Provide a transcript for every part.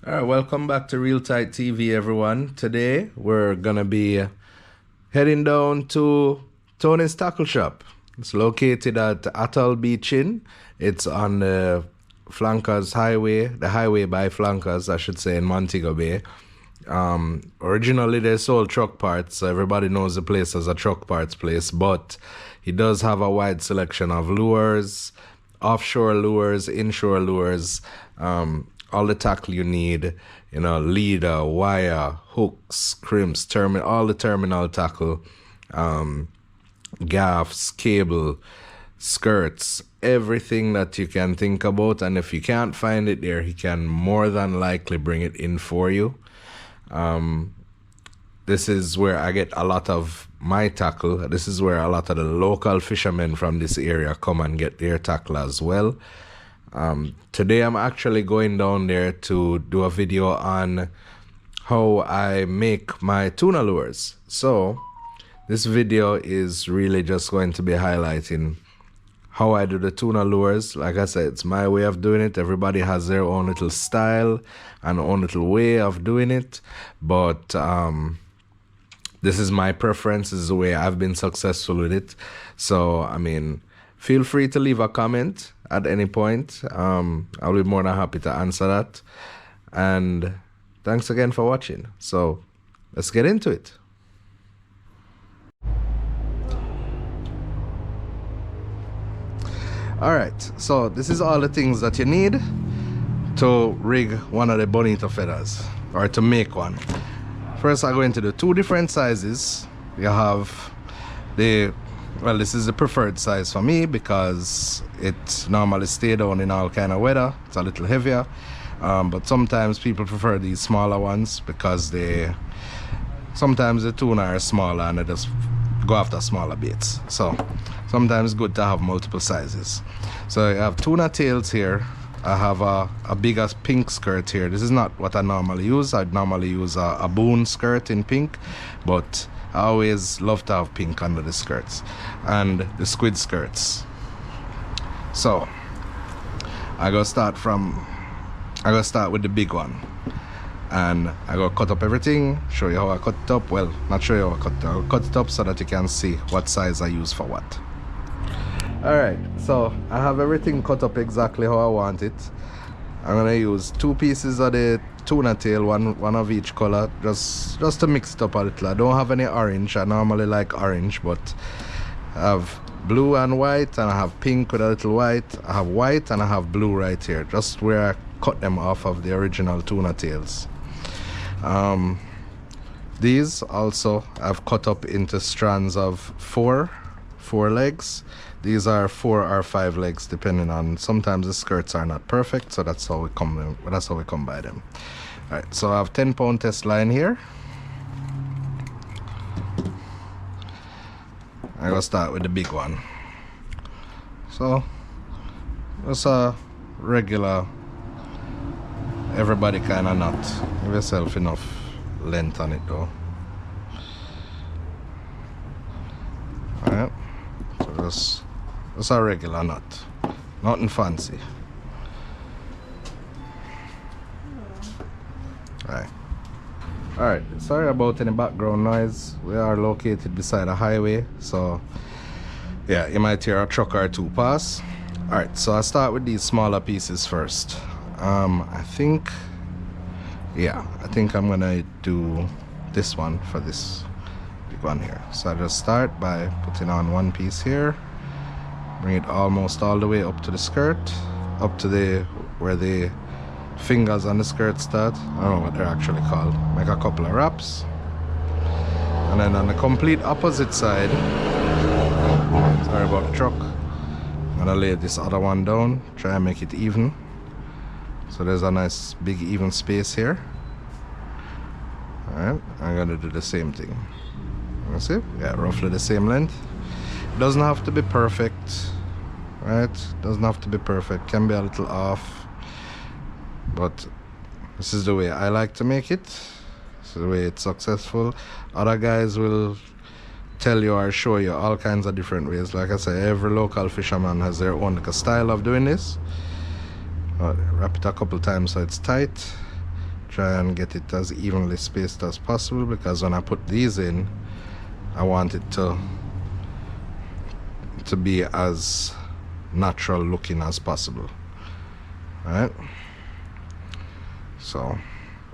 All right, welcome back to Real Tight TV, everyone. Today we're gonna be heading down to Tony's Tackle Shop. It's located at Atoll Beach Inn. It's on the Flankers Highway, the highway by Flankers, I should say, in Montego Bay. Originally they sold truck parts, so everybody knows the place as a truck parts place, but he does have a wide selection of lures, offshore lures, inshore lures, all the tackle you need, leader, wire, hooks, crimps, all the terminal tackle, gaffs, cable, skirts, everything that you can think about. And if you can't find it there, he can more than likely bring it in for you. This is where I get a lot of my tackle. This is where a lot of the local fishermen from this area come and get their tackle as well. Today I'm actually going down there to do a video on how I make my tuna lures. So this video is really just going to be highlighting how I do the tuna lures. Like I said, it's my way of doing it. Everybody has their own little style and own little way of doing it, but this is my preference. This is the way I've been successful with it. So I mean, feel free to leave a comment at any point. I'll be more than happy to answer that. And thanks again for watching. So let's get into it. Alright, so this is all the things that you need to rig one of the Bonito Feathers, or to make one. First, I'm going to do two different sizes. You have this is the preferred size for me because it normally stays down in all kind of weather. It's a little heavier, but sometimes people prefer these smaller ones because sometimes the tuna are smaller and they just go after smaller baits. So sometimes it's good to have multiple sizes. So I have tuna tails here. I have a bigger pink skirt here. This is not what I normally use. I'd normally use a boon skirt in pink, but I always love to have pink under the skirts and the squid skirts. So I go start with the big one, and I go cut up everything, show you how I cut it up. Well, not show you how I cut it up. I'll cut it up so that you can see what size I use for what. Alright, so I have everything cut up exactly how I want it. I'm gonna use two pieces of the tuna tail, one of each color, just to mix it up a little. I don't have any orange. I normally like orange, but I have blue and white, and I have pink with a little white. I have white and I have blue right here, just where I cut them off of the original tuna tails. These also I've cut up into strands of four legs. These are 4 or 5 legs, depending on. Sometimes the skirts are not perfect, so that's how we come by them. All right, so I have 10-pound test line here. I'm gonna start with the big one. So just a regular, everybody kind of knot. Give yourself enough length on it though. All right, so just a regular knot, nothing fancy. Alright, sorry about any background noise. We are located beside a highway, so yeah, you might hear a truck or two pass. Alright, so I start with these smaller pieces first. I think I'm gonna do this one for this big one here. So I just start by putting on one piece here, bring it almost all the way up to the skirt, up to where the fingers on the skirt start. I don't know what they're actually called. Make a couple of wraps, and then on the complete opposite side, sorry about the truck, I'm gonna lay this other one down, try and make it even, so there's a nice big even space here. Alright, I'm gonna do the same thing. You see? Yeah, roughly the same length. Doesn't have to be perfect, right? Doesn't have to be perfect, can be a little off, but this is the way I like to make it. This is the way it's successful. Other guys will tell you or show you all kinds of different ways. Like I say, every local fisherman has their own style of doing this. Wrap it a couple times so it's tight, try and get it as evenly spaced as possible, because when I put these in, I want it to be as natural looking as possible. Right? So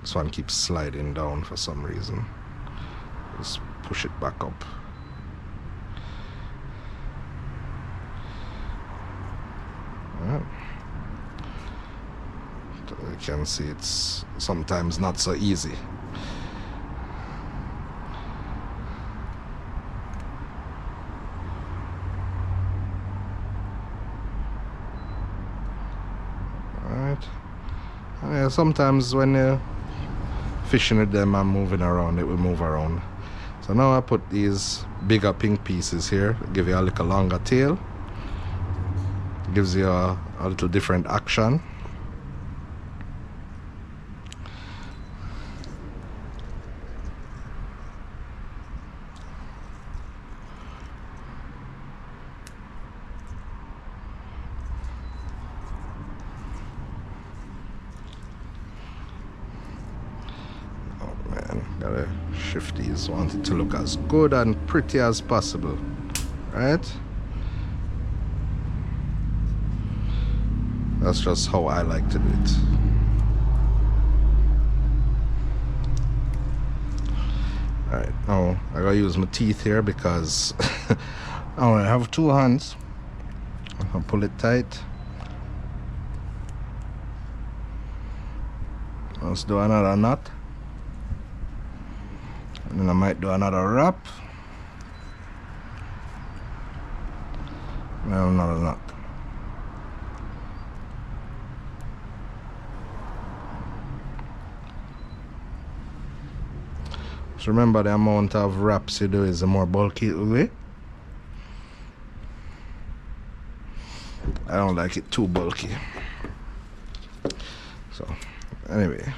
this one keeps sliding down for some reason. Just push it back up. Right. You can see it's sometimes not so easy. Alright. Yeah, sometimes when you're fishing with them and moving around, it will move around. So now I put these bigger pink pieces here, give you a little longer tail. Gives you a little different action. Gotta shift these, want it to look as good and pretty as possible, right? That's just how I like to do it. Alright, now I gotta use my teeth here because I have two hands. I'll pull it tight. Let's do another knot. And then I might do another wrap. And another knot. So remember, the amount of wraps you do is the more bulky it will be. I don't like it too bulky. So anyway,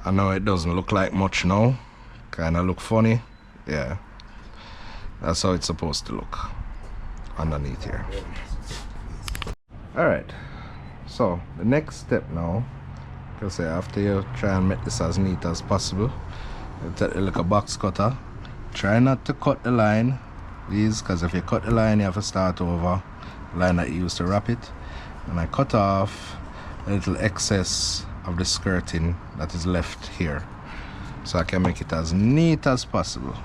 I know it doesn't look like much now, kinda look funny. Yeah, that's how it's supposed to look underneath here. Alright, so the next step now, like I say, after you try and make this as neat as possible, you take a little box cutter. Try not to cut the line, these, because if you cut the line you have to start over the line that you used to wrap it. And I cut off a little excess of the skirting that is left here, so I can make it as neat as possible.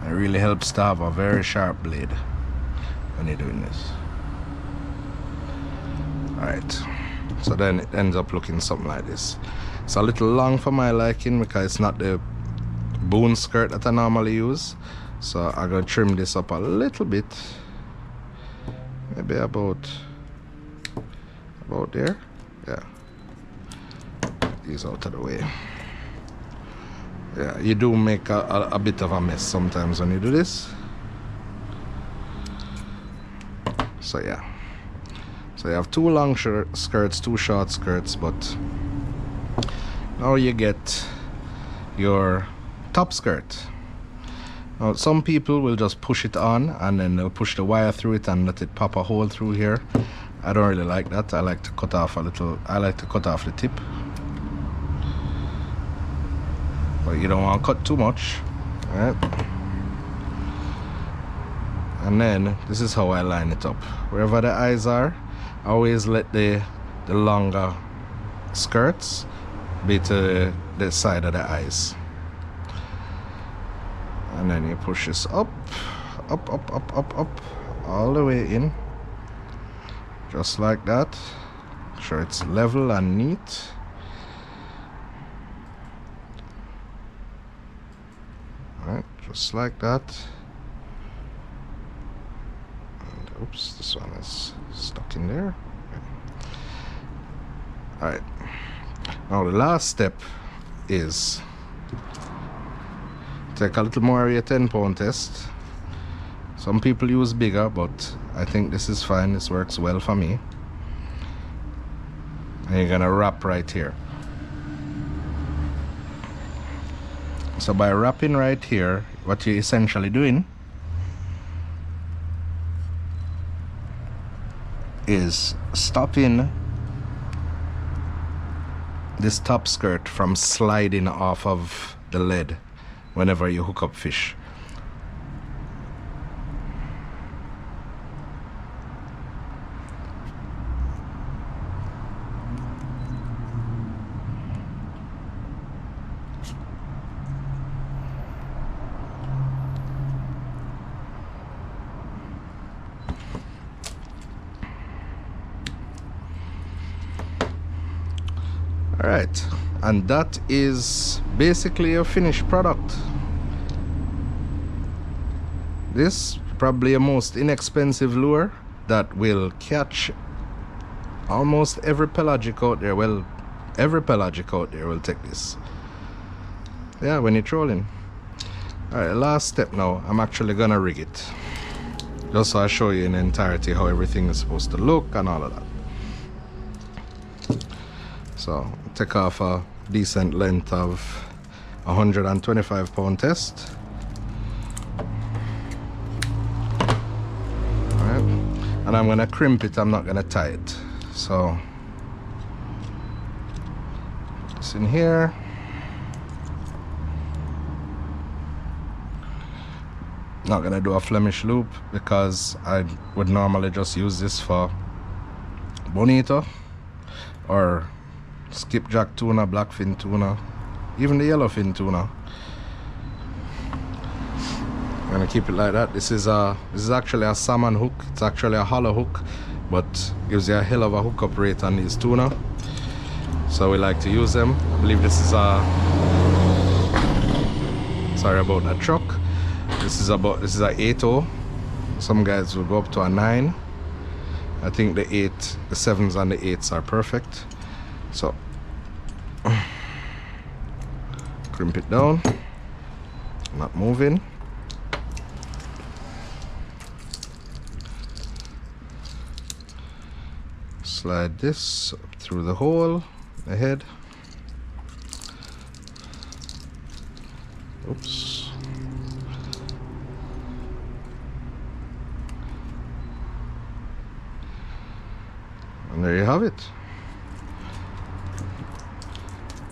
It really helps to have a very sharp blade when you're doing this. Alright, so then it ends up looking something like this. It's a little long for my liking because it's not the boon skirt that I normally use, so I'm gonna trim this up a little bit, maybe about there. Yeah, get these out of the way. Yeah, you do make a bit of a mess sometimes when you do this. So yeah, so you have two long skirts, two short skirts, but now you get your top skirt. Now some people will just push it on and then they'll push the wire through it and let it pop a hole through here. I don't really like that. I like to cut off a little, I like to cut off the tip. But you don't want to cut too much, right? And then this is how I line it up. Wherever the eyes are, I always let the longer skirts be to the side of the eyes. And then you push this up, all the way in. Just like that. Make sure it's level and neat. Alright, just like that. And oops, this one is stuck in there. Alright. Now the last step is take a little more of your 10-pound test. Some people use bigger, but I think this is fine. This works well for me. And you're gonna wrap right here. So by wrapping right here, what you're essentially doing is stopping this top skirt from sliding off of the lead whenever you hook up fish. Alright, and that is basically a finished product. This probably a most inexpensive lure that will catch almost every pelagic out there. Well, every pelagic out there will take this. Yeah, when you're trolling. Alright, last step now, I'm actually gonna rig it. Just so I show you in entirety how everything is supposed to look and all of that. So take off a decent length of 125 pound test. Alright, and I'm gonna crimp it, I'm not gonna tie it. So it's in here. Not gonna do a Flemish loop because I would normally just use this for bonito or skipjack tuna, blackfin tuna, even the yellowfin tuna. I'm gonna keep it like that. This is actually a salmon hook. It's actually a hollow hook, but gives you a hell of a hookup rate on these tuna. So we like to use them. I believe this is a, sorry about that truck. This is a 8.0. Some guys will go up to a 9. I think the 7s and the 8s are perfect. So crimp it down, not moving. Slide this up through the hole, the head. Oops. And there you have it.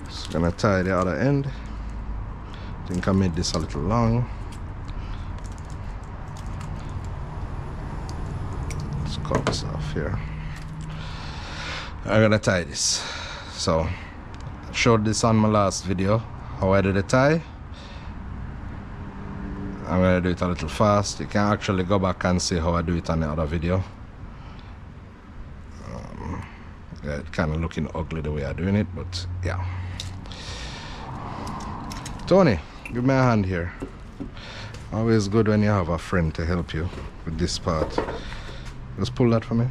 Just gonna tie the other end. I think I made this a little long. Let's cut this off here. I'm gonna tie this. So I showed this on my last video, how I did a tie. I'm gonna do it a little fast. You can actually go back and see how I do it on the other video. Yeah, it's kind of looking ugly the way I'm doing it, but yeah. Tony, give me a hand here. Always good when you have a friend to help you with this part. Just pull that for me.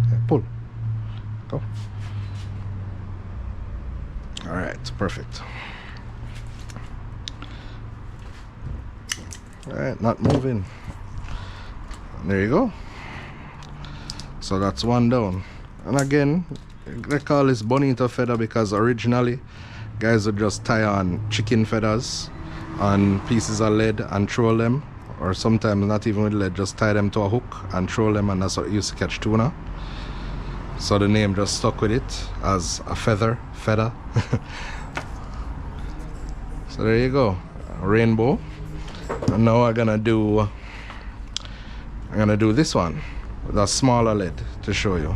Yeah, pull. Go. Alright, perfect. Alright, not moving. And there you go. So that's one down. And again, they call this Bonito Feather because originally guys would just tie on chicken feathers on pieces of lead and troll them, or sometimes not even with lead, just tie them to a hook and troll them, and that's what used to catch tuna. So the name just stuck with it as a feather. So there you go, a rainbow. And now I'm gonna do this one with a smaller lead to show you.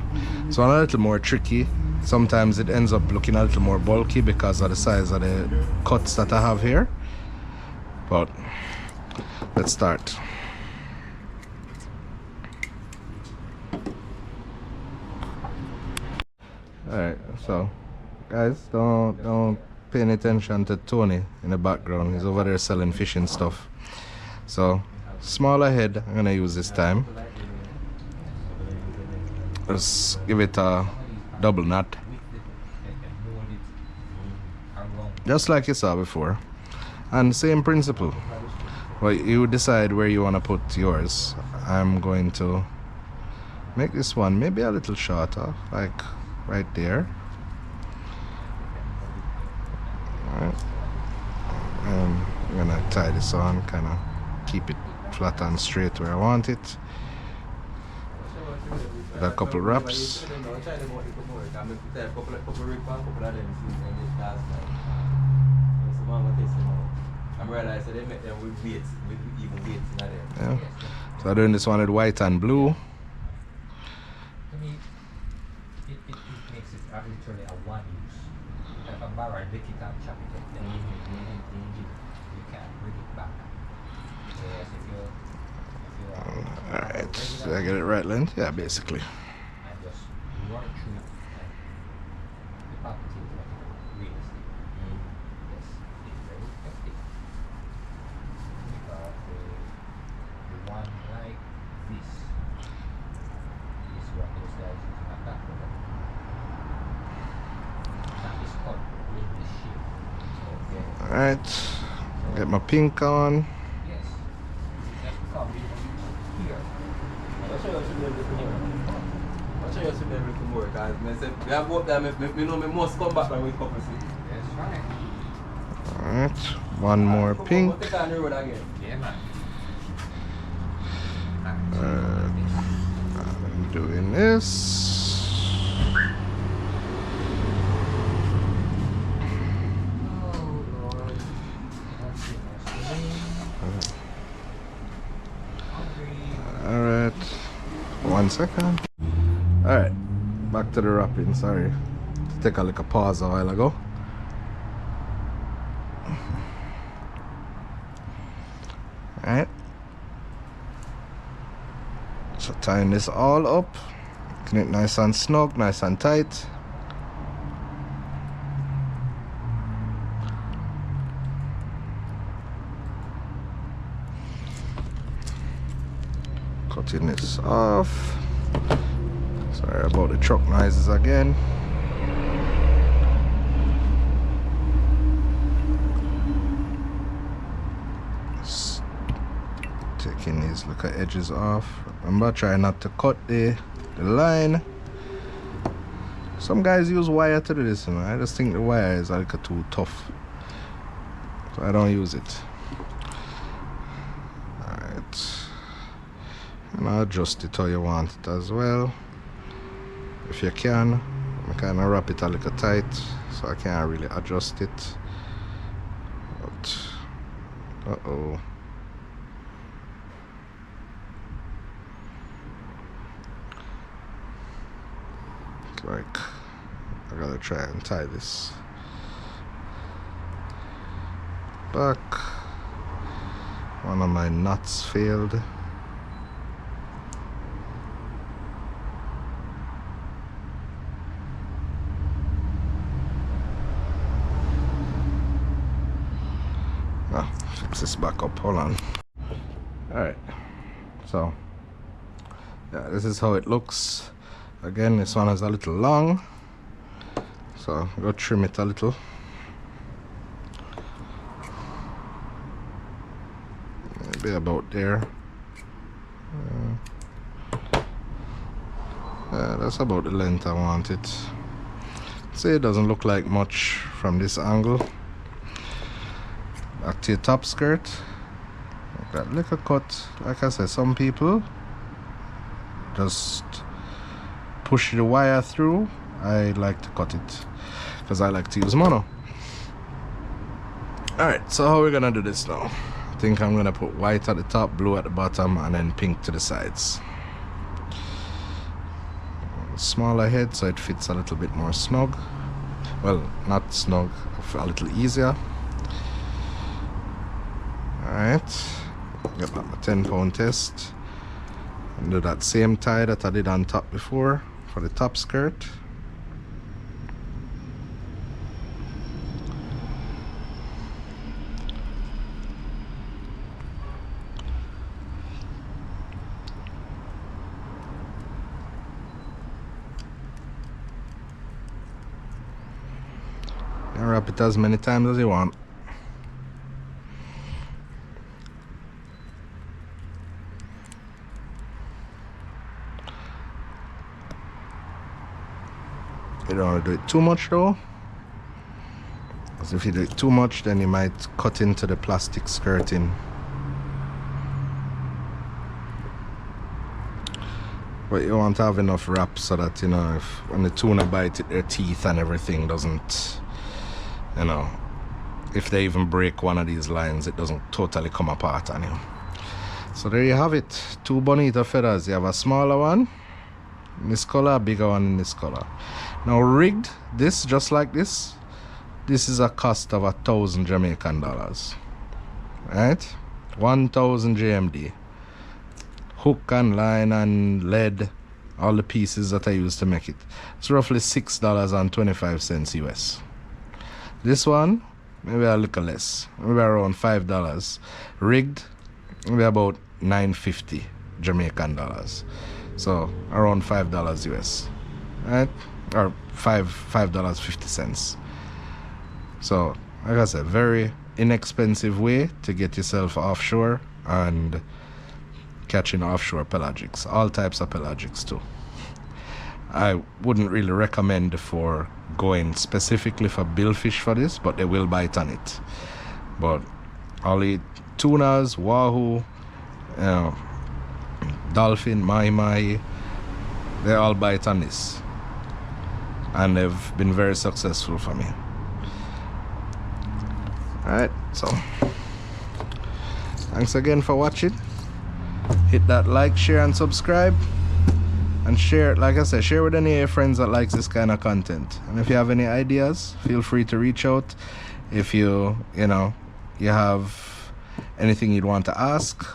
So a little more tricky. Sometimes it ends up looking a little more bulky because of the size of the cuts that I have here. But let's start. Alright, so guys, don't pay any attention to Tony in the background. He's over there selling fishing stuff. So smaller head I'm gonna use this time. Let's give it a double knot, just like you saw before, and same principle. Well, you decide where you want to put yours. I'm going to make this one maybe a little shorter, like right there. Alright, and I'm gonna tie this on, kind of keep it flat and straight where I want it. Got a couple wraps. Yeah. So I'm doing this one with white and blue. To me, it makes it literally a one use. If a barrel, they can chop it up, then you can't bring it back. Whereas if you Alright, so I get it right length? Yeah, basically. and just run it through the property of real estate. Yes, it's very effective. Because the one like this is what those guys use in a back product. That is called with the shape. Okay. Alright, get my pink on. Yes. Just come here. I'll show you some little more, guys. We have both them. We know we must come back when we couple see. That's right. Alright, one more pink. We'll take on the road again. Yeah, man. I'm doing this. Oh, Lord. Alright, 1 second. Alright, back to the wrapping. Sorry to take a little pause a while ago. Alright, so tying this all up, making it nice and snug, nice and tight. Cutting this off. Sorry about the truck noises again. Just taking these little edges off. Remember, try not to cut the line. Some guys use wire to do this, and I just think the wire is a little too tough, so I don't use it. And adjust it how you want it as well, if you can. I kind of wrap it a little tight, so I can't really adjust it. But like I gotta try and tie this back. One of my knots failed. Fix this back up, hold on. Alright, so yeah, this is how it looks. Again, this one is a little long, so go trim it a little. Maybe about there. That's about the length I want it. See, it doesn't look like much from this angle. Back to your top skirt. Like that little cut. Like I said, some people just push the wire through. I like to cut it because I like to use mono. Alright, so how we're gonna do this now? I think I'm gonna put white at the top, blue at the bottom, and then pink to the sides. Smaller head so it fits a little bit more snug. Well, not snug, a little easier. Alright, get back my 10-pound test and do that same tie that I did on top before for the top skirt. And wrap it as many times as you want. You don't want to do it too much though, because if you do it too much then you might cut into the plastic skirting. But you want to have enough wrap so that, you know, if when the tuna bite it, their teeth and everything doesn't, you know, if they even break one of these lines, it doesn't totally come apart on you. So there you have it, 2 Bonito feathers. You have a smaller one in this color, a bigger one in this color. Now rigged, this just like this is a cost of 1,000 Jamaican dollars, right? 1,000 JMD. Hook and line and lead, all the pieces that I used to make it. It's roughly $6.25 US. This one, maybe a little less, maybe around $5. Rigged, maybe about $9.50 Jamaican dollars. So around $5 US, right? Or $5.50. So like I said, very inexpensive way to get yourself offshore and catching offshore pelagics, all types of pelagics too. I wouldn't really recommend for going specifically for billfish for this, but they will bite on it. But I'll eat tunas, wahoo, you know, dolphin, mahi, they all bite on this, and they've been very successful for me. Alright, so thanks again for watching. Hit that like, share and subscribe, and share, like I said, share with any of your friends that likes this kind of content. And if you have any ideas, feel free to reach out. If you have anything you'd want to ask,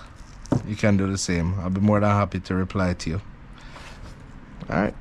you can do the same. I'll be more than happy to reply to you. All right.